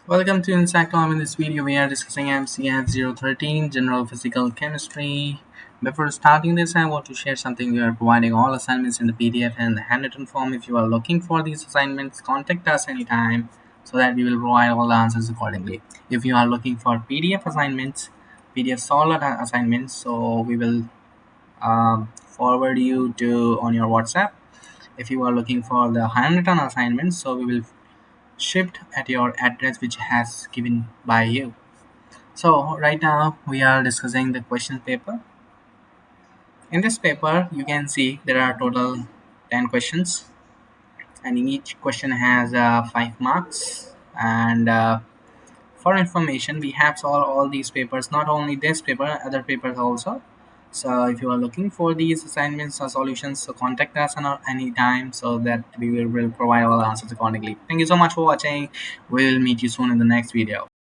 Welcome to InsectCom. In this video, we are discussing MCH 013 General Physical Chemistry. Before starting this, I want to share something. We are providing all assignments in the PDF and the handwritten form. If you are looking for these assignments, contact us anytime so that we will provide all the answers accordingly. If you are looking for PDF assignments, PDF solid assignments, so we will forward you to on your WhatsApp. If you are looking for the handwritten assignments, so we will shipped at your address which has given by you. So right now we are discussing the question paper. In this paper you can see there are total 10 questions, and each question has 5 marks. And for information, we have solved all these papers, not only this paper, other papers also. So if you are looking for these assignments or solutions, so contact us on any time so that we will provide all the answers accordingly. Thank you so much for watching. We will meet you soon in the next video.